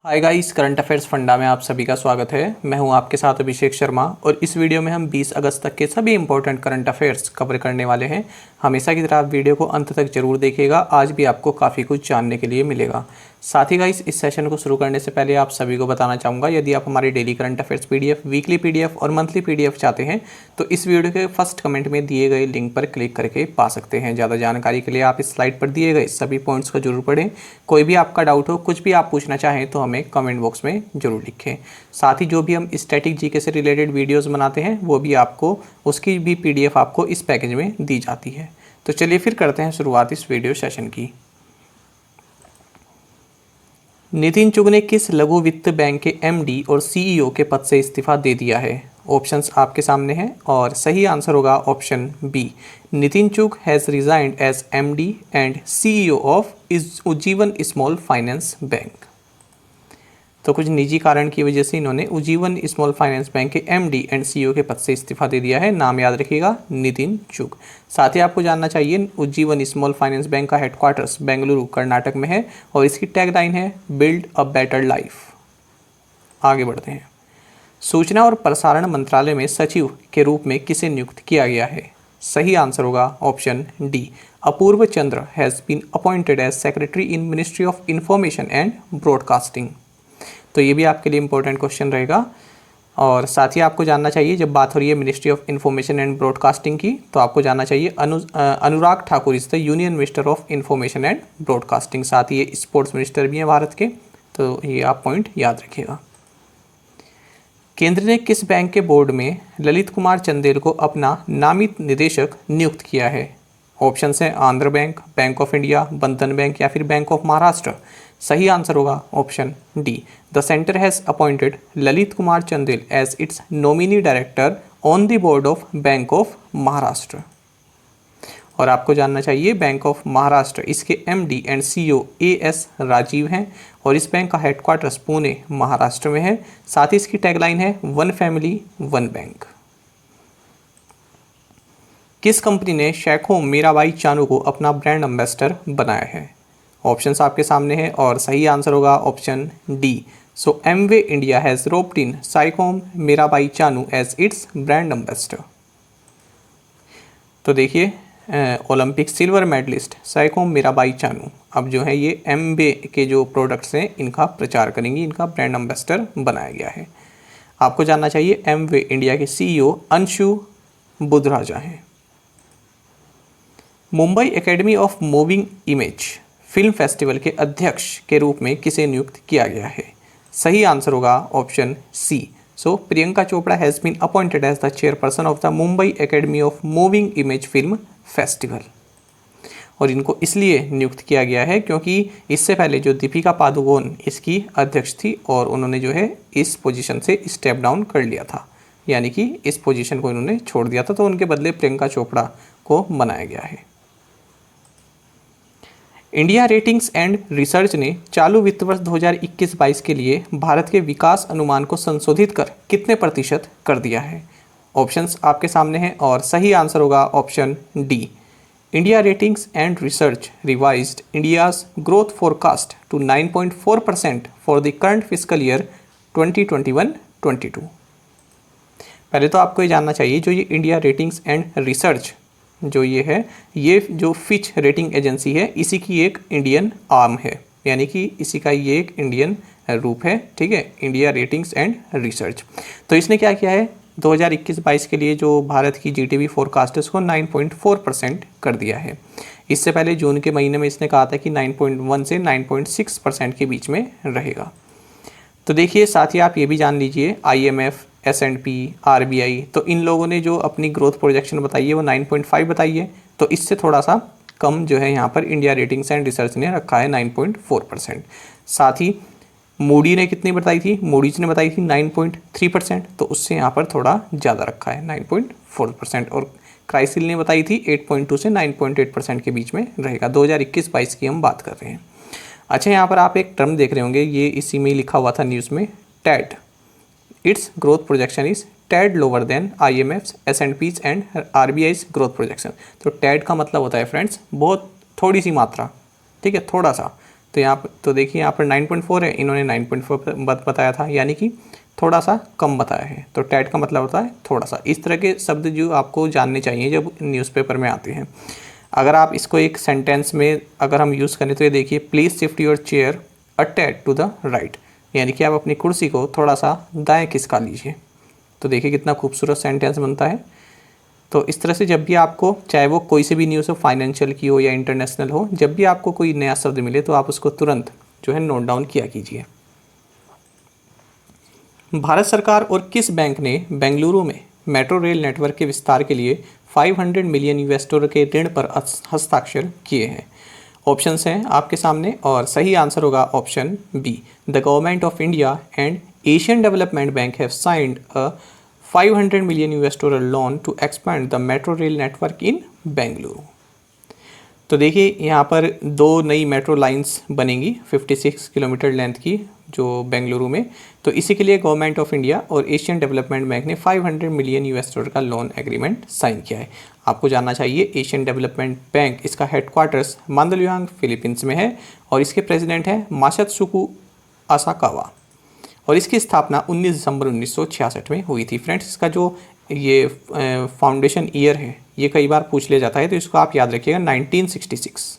Hi guys, current affairs funda में आप सभी का स्वागत है। मैं हूं आपके साथ अभिषेक शर्मा और इस वीडियो में हम 20 अगस्त तक के सभी इंपॉर्टेंट करंट अफेयर्स कवर करने वाले हैं। हमेशा की तरह आप वीडियो को अंत तक जरूर देखिएगा, आज भी आपको काफ़ी कुछ जानने के लिए मिलेगा। साथ ही गाइस, इस सेशन को शुरू करने से पहले आप सभी को बताना चाहूँगा, यदि आप हमारे daily current affairs PDF, weekly PDF और मंथली पीडीएफ चाहते हैं तो इस वीडियो के फर्स्ट कमेंट में दिए गए लिंक पर क्लिक करके पा सकते हैं। ज़्यादा जानकारी के लिए आप इस स्लाइड पर दिए गए सभी पॉइंट्स को जरूर पढ़ें। कोई भी आपका डाउट हो, कुछ भी आप पूछना चाहें तो हमें कमेंट बॉक्स में जरूर लिखें। साथ ही जो भी हम स्टैटिक जीके से रिलेटेड वीडियोस बनाते हैं वो भी आपको, उसकी भी पीडीएफ आपको इस पैकेज में दी जाती है। तो चलिए फिर करते हैं शुरुआत इस वीडियो सेशन की। नितिन चुग ने किस लघु वित्त बैंक के एमडी और सीईओ के पद से इस्तीफा दे दिया है? ऑप्शंस आपके सामने हैं और सही आंसर होगा option B. Nitin Chugh has resigned as MD and CEO of Ujjivan small finance bank. तो कुछ निजी कारण की वजह से इन्होंने उज्जीवन स्मॉल फाइनेंस बैंक के एमडी एंड सीईओ के पद से इस्तीफा दे दिया है। नाम याद रखिएगा, नितिन चुग। साथ ही आपको जानना चाहिए, उज्जीवन स्मॉल फाइनेंस बैंक का हेडक्वार्टर्स बेंगलुरु कर्नाटक में है और इसकी टैगलाइन है बिल्ड अ बेटर लाइफ। आगे बढ़ते हैं। सूचना और प्रसारण मंत्रालय में सचिव के रूप में किसे नियुक्त किया गया है? सही आंसर होगा option D. Apurva Chandra has been appointed as secretary in ministry of information and broadcasting. तो ये भी आपके लिए इंपॉर्टेंट क्वेश्चन रहेगा। और साथ ही आपको जानना चाहिए, जब बात हो रही है ministry of information and broadcasting की, तो आपको जानना चाहिए Anurag Thakur is the union minister of information and broadcasting. साथ ही ये स्पोर्ट्स मिनिस्टर भी हैं भारत के, तो ये आप पॉइंट याद रखिएगा। केंद्र ने किस बैंक के बोर्ड में ललित कुमार चंदेल को अपना नामित निदेशक नियुक्त किया है? ऑप्शन हैं Andhra bank, bank of India, Bandhan bank या फिर बैंक ऑफ महाराष्ट्र। सही आंसर होगा option D. The centre has appointed Lalit Kumar Chandel as its nominee director on the board of bank of Maharashtra. और आपको जानना चाहिए, बैंक ऑफ महाराष्ट्र, इसके MD and CEO A S Rajeev हैं और इस बैंक का हेडक्वार्टर्स पुणे महाराष्ट्र में है। साथ ही इसकी टैगलाइन है वन फैमिली वन बैंक। किस कंपनी ने शेखों मीराबाई चानू को अपना ब्रांड एम्बेसडर बनाया है? ऑप्शंस आपके सामने हैं और सही आंसर होगा option D. So Amway India has roped in Saikhom Mirabai Chanu as its brand ambassador. तो देखिए, Olympic silver medalist Saikhom Mirabai Chanu अब जो है ये एमवे के जो प्रोडक्ट्स हैं इनका प्रचार करेंगी, इनका ब्रांड एम्बेसडर बनाया गया है। आपको जानना चाहिए, एमवे इंडिया के सीईओ अंशु बुधराजा हैं। Mumbai academy of moving image film festival के अध्यक्ष के रूप में किसे नियुक्त किया गया है? सही आंसर होगा option C. So Priyanka Chopra has been appointed as the chairperson of the Mumbai academy of moving image film festival. और इनको इसलिए नियुक्त किया गया है क्योंकि इससे पहले जो दीपिका पादुकोण इसकी अध्यक्ष थी और उन्होंने जो है इस पोजीशन से स्टेप डाउन कर लिया था, यानी कि इस पोजीशन को इन्होंने छोड़ दिया था, तो उनके बदले प्रियंका चोपड़ा को बनाया गया है। इंडिया रेटिंग्स एंड रिसर्च ने चालू वित्त वर्ष 2021-22 के लिए भारत के विकास अनुमान को संशोधित कर कितने प्रतिशत कर दिया है? ऑप्शंस आपके सामने हैं और सही आंसर होगा option D. India ratings and research revised India's growth forecast to 9.4% for the current fiscal year 2021-22। पहले तो आपको ये जानना चाहिए, जो ये इंडिया रेटिंग्स एंड रिसर्च जो ये है, ये जो फिच रेटिंग एजेंसी है, इसी की एक इंडियन आर्म है, यानी कि इसी का ये एक इंडियन रूप है। ठीक है, इंडिया रेटिंग्स एंड रिसर्च। तो इसने क्या किया है, 2021-22 के लिए जो भारत की जीडीपी फोरकास्ट है उसको 9.4% कर दिया है। इससे पहले जून के महीने में इसने कहा था कि 9.1 से 9.6% के बीच में रहेगा। तो देखिए, साथ ही आप ये भी जान लीजिए, IMF, S&P, RBI, तो इन लोगों ने जो अपनी ग्रोथ प्रोजेक्शन बताई है वो 9.5 बताई है, तो इससे थोड़ा सा कम जो है यहाँ पर इंडिया रेटिंग्स एंड रिसर्च ने रखा है 9.4%। साथ ही मूडी ने कितनी बताई थी? मूडीज ने बताई थी 9.3%, तो उससे यहाँ पर थोड़ा ज़्यादा रखा है 9.4%। और क्राइसिल ने बताई थी 8.2 से 9.8% के बीच में रहेगा। 2021-22 की हम बात कर रहे हैं। अच्छा, यहाँ पर आप एक टर्म देख रहे होंगे, ये इसी में लिखा हुआ था न्यूज़ में, tad. Its growth projection is tad lower than IMF's, S&P's and RBI's growth projection. तो टैड का मतलब होता है फ्रेंड्स बहुत थोड़ी सी मात्रा, ठीक है, थोड़ा सा। तो यहाँ पर तो देखिए यहाँ पर 9.4 है, इन्होंने 9.4 बताया था, यानी कि थोड़ा सा कम बताया है। तो टैट का मतलब होता है थोड़ा सा। इस तरह के शब्द जो आपको जानने चाहिए जब न्यूज़पेपर में आते हैं। अगर आप इसको एक सेंटेंस में अगर हम यूज़ करें तो ये देखिए, please shift your chair a tad to the right, यानी कि आप अपनी कुर्सी को थोड़ा सा दाएं खिसका लीजिए। तो देखिए कितना खूबसूरत सेंटेंस बनता है। तो इस तरह से जब भी आपको, चाहे वो कोई से भी न्यूज़ हो, फाइनेंशियल की हो या इंटरनेशनल हो, जब भी आपको कोई नया शब्द मिले तो आप उसको तुरंत जो है नोट डाउन किया कीजिए। भारत सरकार और किस बैंक ने बेंगलुरु में मेट्रो रेल नेटवर्क के विस्तार के लिए 500 मिलियन US डॉलर के ऋण पर हस्ताक्षर किए हैं? ऑप्शंस हैं आपके सामने और सही आंसर होगा option B. The government of India and Asian development bank have signed a 500 million US dollar loan to expand the metro rail network in Bengaluru. तो देखिए यहाँ पर 2 नई मेट्रो लाइंस बनेंगी 56 किलोमीटर लेंथ की जो बेंगलुरु में। तो इसी के लिए गवर्नमेंट ऑफ इंडिया और एशियन डेवलपमेंट बैंक ने 500 मिलियन US डॉलर का लोन एग्रीमेंट साइन किया है। आपको जानना चाहिए एशियन डेवलपमेंट बैंक, इसका हेडक्वार्टर्स मांदलुयांग फिलीपींस में है और इसके प्रेसिडेंट हैं मासात्सुको असाकावा और इसकी स्थापना 19 दिसंबर 1966 में हुई थी। फ्रेंड्स, इसका जो ये फाउंडेशन ईयर है ये कई बार पूछ लिया जाता है, तो इसको आप याद रखिएगा 1966।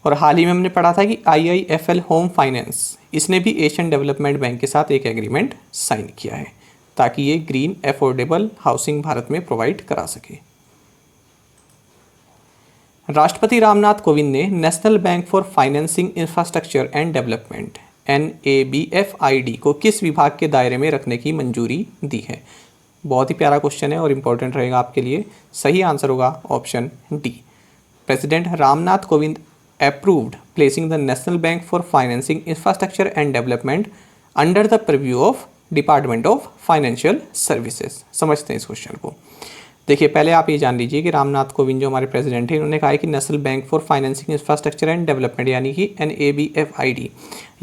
और हाल ही में हमने पढ़ा था कि IIFL होम फाइनेंस, इसने भी एशियन डेवलपमेंट बैंक के साथ एक एग्रीमेंट साइन किया है ताकि ये ग्रीन अफोर्डेबल हाउसिंग भारत में प्रोवाइड करा सके। राष्ट्रपति रामनाथ कोविंद ने national bank for financing infrastructure and development NABFID को किस विभाग के दायरे में रखने की मंजूरी दी है? बहुत ही प्यारा क्वेश्चन है और इम्पोर्टेंट रहेगा आपके लिए। सही आंसर होगा option D. President Ramnath Kovind approved placing the National Bank for Financing Infrastructure and Development under the purview of department of financial services. समझते हैं इस क्वेश्चन को। देखिए पहले आप ये जान लीजिए कि रामनाथ कोविंद जो हमारे प्रेसिडेंट हैं, उन्होंने कहा है कि national bank for financing infrastructure and development यानी कि NABFID,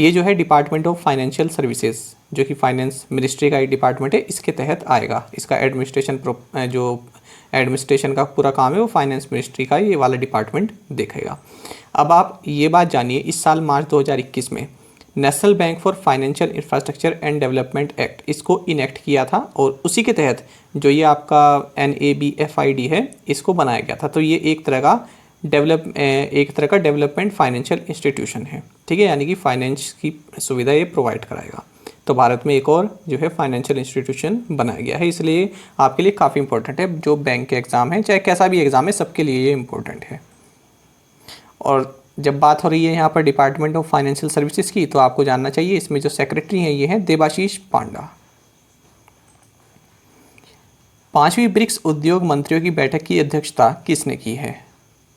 ये जो है डिपार्टमेंट ऑफ फाइनेंशियल सर्विसेज जो कि फाइनेंस मिनिस्ट्री का एक डिपार्टमेंट है, इसके तहत आएगा। इसका एडमिनिस्ट्रेशन का पूरा काम है वो फाइनेंस मिनिस्ट्री का ये वाला डिपार्टमेंट देखेगा। अब आप ये बात जानिए, इस साल मार्च 2021 में national bank for financial infrastructure and development act इसको इनेक्ट किया था और उसी के तहत जो ये आपका NABFID है इसको बनाया गया था। तो ये एक तरह का डेवलपमेंट फाइनेंशियल इंस्टीट्यूशन है, ठीक है, यानी कि फाइनेंस की सुविधा ये प्रोवाइड कराएगा। तो भारत में एक और जो है फाइनेंशियल इंस्टीट्यूशन बनाया गया है, इसलिए आपके लिए काफ़ी इंपॉर्टेंट है। जो बैंक के एग्ज़ाम है, चाहे कैसा भी एग्ज़ाम है, सबके लिए ये इंपॉर्टेंट है। और जब बात हो रही है यहाँ पर डिपार्टमेंट ऑफ फाइनेंशियल सर्विसेज की, तो आपको जानना चाहिए इसमें जो सेक्रेटरी हैं ये हैं देबाशीष पांडा। 5वीं ब्रिक्स उद्योग मंत्रियों की बैठक की अध्यक्षता किसने की है?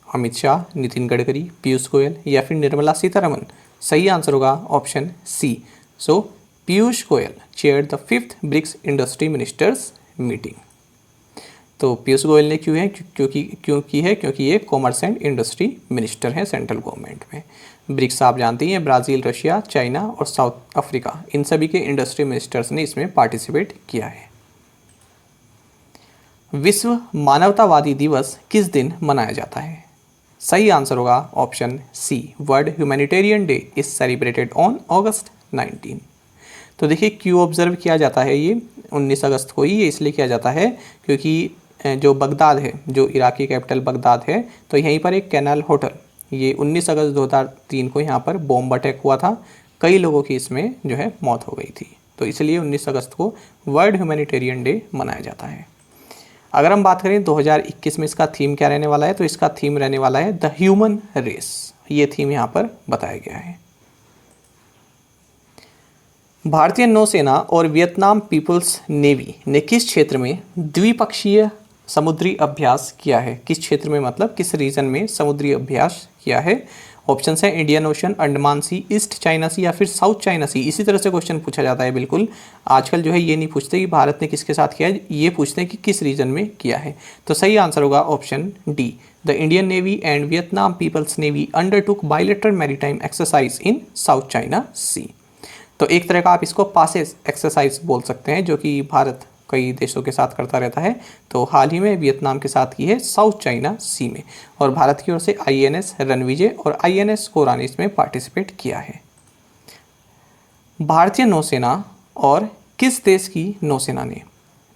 अमित शाह, नितिन गडकरी, पीयूष गोयल या फिर निर्मला सीतारमन? सही आंसर होगा option C. So Piyush Goyal chair the 5th BRICS industry ministers meeting. तो पीयूष गोयल ने क्योंकि ये कॉमर्स एंड इंडस्ट्री मिनिस्टर हैं सेंट्रल गवर्नमेंट में। ब्रिक्स आप जानते हैं ब्राज़ील, रशिया, चाइना और साउथ अफ्रीका, इन सभी के इंडस्ट्री मिनिस्टर्स ने इसमें पार्टिसिपेट किया है। विश्व मानवतावादी दिवस किस दिन मनाया जाता है? सही आंसर होगा option C. World humanitarian day is celebrated on August 19। तो देखिए क्यों ऑब्जर्व किया जाता है ये 19 अगस्त को ही? ये इसलिए किया जाता है क्योंकि जो बगदाद है, जो इराकी कैपिटल बगदाद है, तो यहीं पर एक कैनाल होटल, ये 19 अगस्त 2003 को यहाँ पर बॉम्ब अटैक हुआ था। कई लोगों की इसमें जो है मौत हो गई थी, तो इसलिए 19 अगस्त को वर्ल्ड ह्यूमैनिटेरियन डे मनाया जाता है। अगर हम बात करें 2021 में इसका थीम क्या रहने वाला है, तो इसका थीम रहने वाला है द ह्यूमन रेस। ये थीम यहाँ पर बताया गया है। भारतीय नौसेना और वियतनाम पीपल्स नेवी ने किस क्षेत्र में द्विपक्षीय समुद्री अभ्यास किया है? किस क्षेत्र में, मतलब किस रीजन में समुद्री अभ्यास किया है? ऑप्शंस हैं इंडियन ओशन, अंडमान सी, ईस्ट चाइना सी या फिर साउथ चाइना सी। इसी तरह से क्वेश्चन पूछा जाता है। बिल्कुल आजकल जो है ये नहीं पूछते कि भारत ने किसके साथ किया है, ये पूछते हैं कि किस रीजन में किया है। तो सही आंसर होगा option D. The Indian navy and Vietnam People's navy undertook bilateral maritime exercise in South China Sea. तो एक तरह का आप इसको पासेस एक्सरसाइज बोल सकते हैं, जो कि भारत कई देशों के साथ करता रहता है। तो हाल ही में वियतनाम के साथ की है साउथ चाइना सी में, और भारत की ओर से INS रणविजय और INS कोरानी इसमें पार्टिसिपेट किया है। भारतीय नौसेना और किस देश की नौसेना ने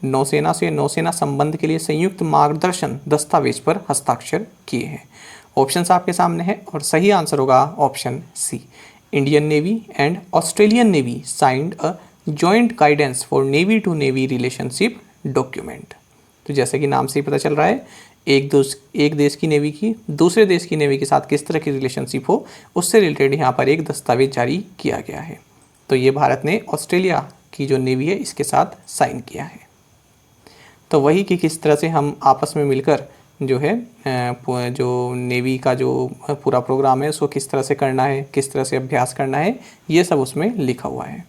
नौसेना से नौसेना संबंध के लिए संयुक्त मार्गदर्शन दस्तावेज पर हस्ताक्षर किए हैं? ऑप्शंस आपके सामने हैं और सही आंसर होगा option C. Indian navy and Australian navy signed a joint guidance for navy to navy relationship document. तो जैसे कि नाम से ही पता चल रहा है, एक देश की नेवी की दूसरे देश की नेवी के साथ किस तरह की रिलेशनशिप हो, उससे रिलेटेड यहाँ पर एक दस्तावेज जारी किया गया है। तो ये भारत ने ऑस्ट्रेलिया की जो नेवी है इसके साथ साइन किया है। तो वही कि किस तरह से हम आपस में मिलकर जो है जो नेवी का जो पूरा प्रोग्राम है उसको किस तरह से करना है, किस तरह से अभ्यास करना है, ये सब उसमें लिखा हुआ है।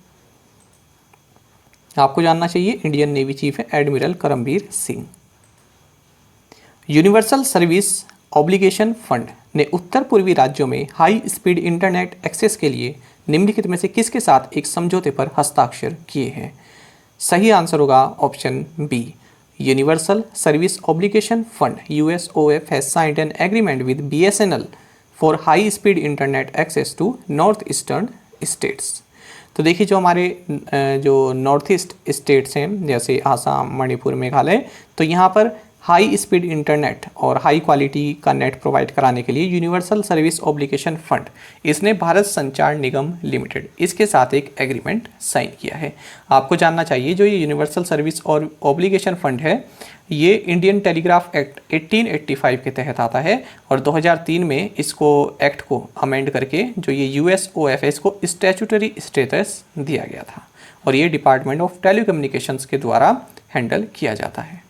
आपको जानना चाहिए इंडियन नेवी चीफ है admiral Karambir Singh. Universal service obligation fund ने उत्तर पूर्वी राज्यों में हाई स्पीड इंटरनेट एक्सेस के लिए निम्नलिखित में से किसके साथ एक समझौते पर हस्ताक्षर किए हैं? सही आंसर होगा option B. Universal service obligation fund USOF has signed an agreement with BSNL for high speed internet access to north eastern states. तो देखिए जो हमारे जो नॉर्थ ईस्ट स्टेट्स हैं जैसे आसाम, मणिपुर, मेघालय, तो यहाँ पर हाई स्पीड इंटरनेट और हाई क्वालिटी का नेट प्रोवाइड कराने के लिए यूनिवर्सल सर्विस ऑब्लिगेशन फंड इसने भारत संचार निगम लिमिटेड इसके साथ एक एग्रीमेंट साइन किया है। आपको जानना चाहिए जो ये यूनिवर्सल सर्विस और ऑब्लिगेशन फंड है ये इंडियन टेलीग्राफ एक्ट 1885 के तहत आता है और 2003 में इसको एक्ट को अमेंड करके जो ये USOF है इसको स्टैट्यूटरी स्टेटस दिया गया था और ये डिपार्टमेंट ऑफ टेलीकम्युनिकेशंस के द्वारा हैंडल किया जाता है।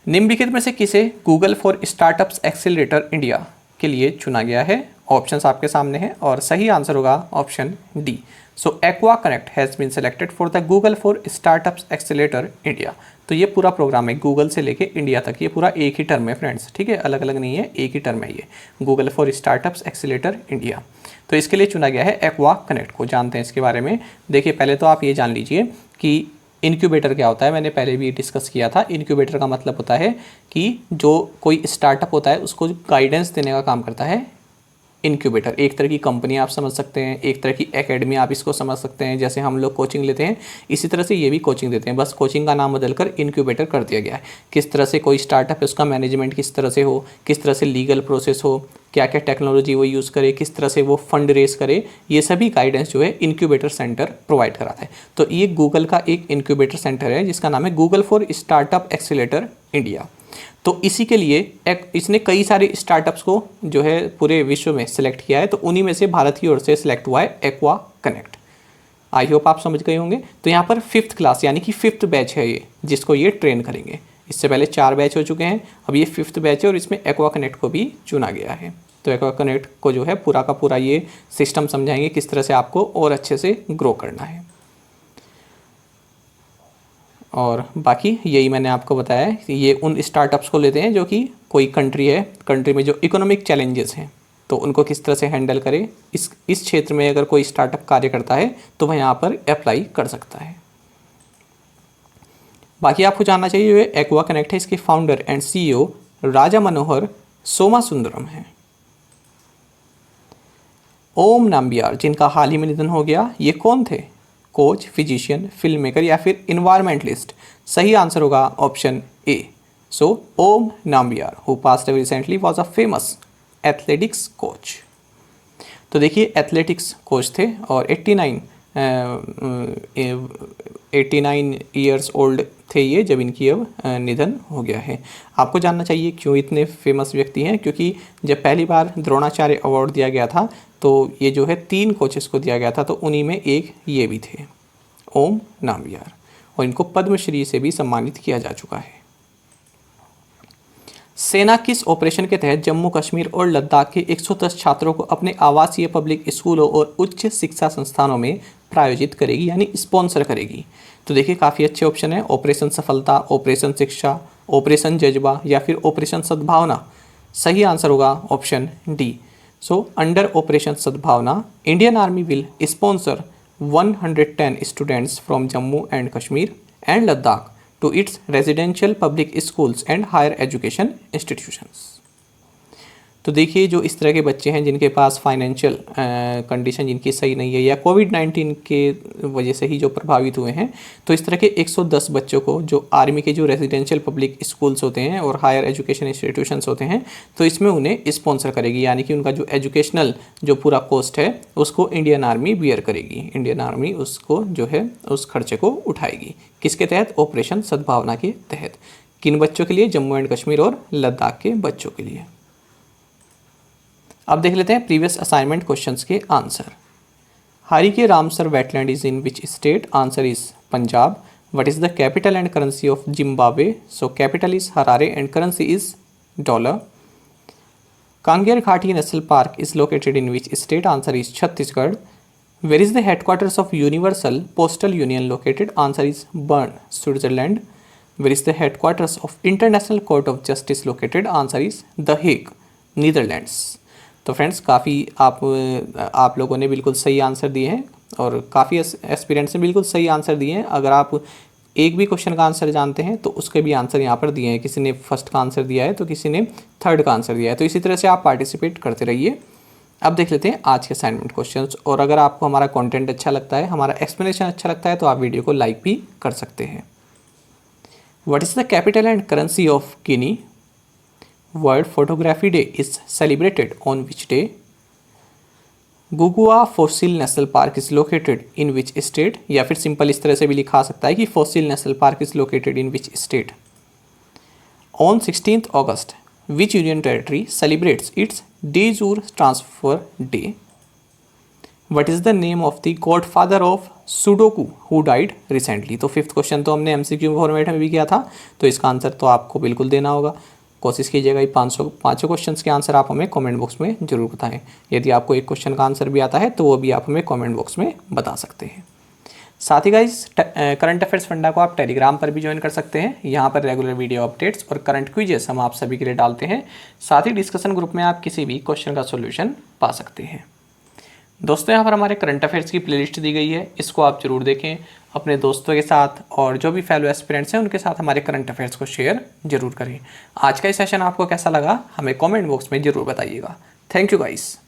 निम्नलिखित में से किसे Google for startups accelerator India के लिए चुना गया है? ऑप्शंस आपके सामने हैं और सही आंसर होगा option D. So Aqua Connect has been selected for the Google for startups accelerator India. तो ये पूरा प्रोग्राम है गूगल से लेके इंडिया तक, ये पूरा एक ही टर्म है फ्रेंड्स, ठीक है, अलग अलग नहीं है, एक ही टर्म है ये Google for startups accelerator India. तो इसके लिए चुना गया है एक्वा कनेक्ट को। जानते हैं इसके बारे में। देखिए पहले तो आप ये जान लीजिए कि इनक्यूबेटर क्या होता है, मैंने पहले भी डिस्कस किया था। इनक्यूबेटर का मतलब होता है कि जो कोई स्टार्टअप होता है उसको गाइडेंस देने का काम करता है इनक्यूबेटर। एक तरह की कंपनी आप समझ सकते हैं, एक तरह की एकेडमी आप इसको समझ सकते हैं। जैसे हम लोग कोचिंग लेते हैं इसी तरह से ये भी कोचिंग देते हैं, बस कोचिंग का नाम बदलकर इनक्यूबेटर कर दिया गया है। किस तरह से कोई स्टार्टअप है उसका मैनेजमेंट किस तरह से हो, किस तरह से लीगल प्रोसेस हो, क्या क्या टेक्नोलॉजी वो यूज़ करे, किस तरह से वो फंड रेस करे, ये सभी गाइडेंस जो है इनक्यूबेटर सेंटर प्रोवाइड कराता है। तो ये गूगल का एक इनक्यूबेटर सेंटर है जिसका नाम है Google for startup accelerator India. तो इसी के लिए इसने कई सारे स्टार्टअप्स को जो है पूरे विश्व में सिलेक्ट किया है, तो उन्हीं में से भारत की ओर से सिलेक्ट हुआ है एक्वा कनेक्ट। आई होप आप समझ गए होंगे। तो यहाँ पर 5th क्लास यानी कि 5th बैच है ये जिसको ये ट्रेन करेंगे। इससे पहले 4 बैच हो चुके हैं, अब ये 5th बैच है और इसमें एक्वा कनेक्ट को भी चुना गया है। तो एक्वा कनेक्ट को जो है पूरा का पूरा ये सिस्टम समझाएंगे किस तरह से आपको और अच्छे से ग्रो करना है। और बाकी यही मैंने आपको बताया है कि ये उन स्टार्टअप्स को लेते हैं जो कि कोई कंट्री है, कंट्री में जो इकोनॉमिक चैलेंजेस हैं तो उनको किस तरह से हैंडल करे। इस क्षेत्र में अगर कोई स्टार्टअप कार्य करता है तो वह यहाँ पर अप्लाई कर सकता है। बाकी आपको जानना चाहिए जो एक्वा कनेक्ट है इसके फाउंडर एंड CEO राजा मनोहर सोमासुंदरम हैं। ओम नाम्बियार जिनका हाल ही में निधन हो गया, ये कौन थे? कोच, फिजिशियन, फिल्म मेकर या फिर इन्वायरमेंटलिस्ट? सही आंसर होगा option A. So Om Nambiar who passed away recently was a famous athletics coach. तो देखिए एथलेटिक्स कोच थे और 89 ईयर्स ओल्ड थे ये जब इनकी अब निधन हो गया है। आपको जानना चाहिए क्यों इतने फेमस व्यक्ति हैं, क्योंकि जब पहली बार द्रोणाचार्य अवार्ड दिया गया था तो ये जो है 3 कोचेस को दिया गया था, तो उन्हीं में एक ये भी थे ओम नाम्बियार, और इनको पद्मश्री से भी सम्मानित किया जा चुका है। सेना किस ऑपरेशन के तहत जम्मू कश्मीर और लद्दाख के 110 छात्रों को अपने आवासीय पब्लिक स्कूलों और उच्च शिक्षा संस्थानों में प्रायोजित करेगी यानी स्पॉन्सर करेगी? तो देखिए काफ़ी अच्छे ऑप्शन है, ऑपरेशन सफलता, ऑपरेशन शिक्षा, ऑपरेशन जज्बा या फिर ऑपरेशन सद्भावना। सही आंसर होगा option D. So under operation Sadbhavana Indian army will sponsor 110 students from Jammu and Kashmir and Ladakh to its residential public schools and higher education institutions. तो देखिए जो इस तरह के बच्चे हैं जिनके पास फाइनेंशियल कंडीशन जिनकी सही नहीं है या कोविड-19 के वजह से ही जो प्रभावित हुए हैं, तो इस तरह के 110 बच्चों को जो आर्मी के जो रेजिडेंशियल पब्लिक स्कूल्स होते हैं और हायर एजुकेशन इंस्टीट्यूशंस होते हैं, तो इसमें उन्हें स्पॉन्सर करेगी, यानी कि उनका जो एजुकेशनल जो पूरा कॉस्ट है उसको इंडियन आर्मी बियर करेगी। इंडियन आर्मी उसको जो है उस खर्चे को उठाएगी। किसके तहत? ऑपरेशन सद्भावना के तहत। किन बच्चों के लिए? जम्मू एंड कश्मीर और लद्दाख के बच्चों के लिए। अब देख लेते हैं प्रीवियस असाइनमेंट क्वेश्चंस के answer. Harike Ramsar wetland is in which state? Answer is Punjab. What is the capital and currency of Zimbabwe? So capital is Harare and currency is dollar. Kanger Ghati national park is located in which state? Answer is Chhattisgarh. Where is the headquarters of universal postal union located? Answer is Bern, Switzerland. Where is the headquarters of international court of justice located? Answer is the Hague, Netherlands. तो friends काफ़ी आप लोगों ने बिल्कुल सही answer दिए हैं और काफ़ी एस्पिरेंट्स ने बिल्कुल सही आंसर दिए हैं। अगर आप एक भी क्वेश्चन का आंसर जानते हैं तो उसके भी आंसर यहाँ पर दिए हैं। किसी ने फर्स्ट का आंसर दिया है तो किसी ने थर्ड का आंसर दिया है। तो इसी तरह से आप पार्टिसिपेट करते रहिए। अब देख लेते हैं आज के असाइनमेंट क्वेश्चंस। और अगर आपको हमारा कंटेंट अच्छा लगता है, हमारा एक्सप्लेनेशन अच्छा लगता है, तो आप वीडियो को लाइक भी कर सकते हैं। What is the capital and currency of Guinea? World photography day is celebrated on which day? Ghughua fossil national park is located in which state? या फिर सिंपल इस तरह से भी लिखा सकता है कि fossil national park is located in which state? On 16th August which union territory celebrates its de jure transfer day? What is the name of the god father of sudoku who died recently? तो fifth question तो हमने MCQ format में भी किया था, तो इसका answer तो आपको बिल्कुल देना होगा। कोशिश कीजिएगा ये पाँचों क्वेश्चंस के आंसर आप हमें कमेंट बॉक्स में जरूर बताएं। यदि आपको एक क्वेश्चन का आंसर भी आता है तो वो भी आप हमें कमेंट बॉक्स में बता सकते हैं। साथ ही गाइस करंट अफेयर्स फंडा को आप टेलीग्राम पर भी ज्वाइन कर सकते हैं। यहाँ पर रेगुलर वीडियो अपडेट्स और करंट क्विजेस हम आप सभी के लिए डालते हैं। साथ ही डिस्कशन ग्रुप में आप किसी भी क्वेश्चन का सोल्यूशन पा सकते हैं। दोस्तों यहाँ पर हमारे करंट अफेयर्स की प्लेलिस्ट दी गई है, इसको आप जरूर देखें अपने दोस्तों के साथ, और जो भी फेलो एस्पिरेंट्स हैं उनके साथ हमारे करंट अफेयर्स को शेयर जरूर करें। आज का ये सेशन आपको कैसा लगा हमें कमेंट बॉक्स में जरूर बताइएगा। Thank you guys.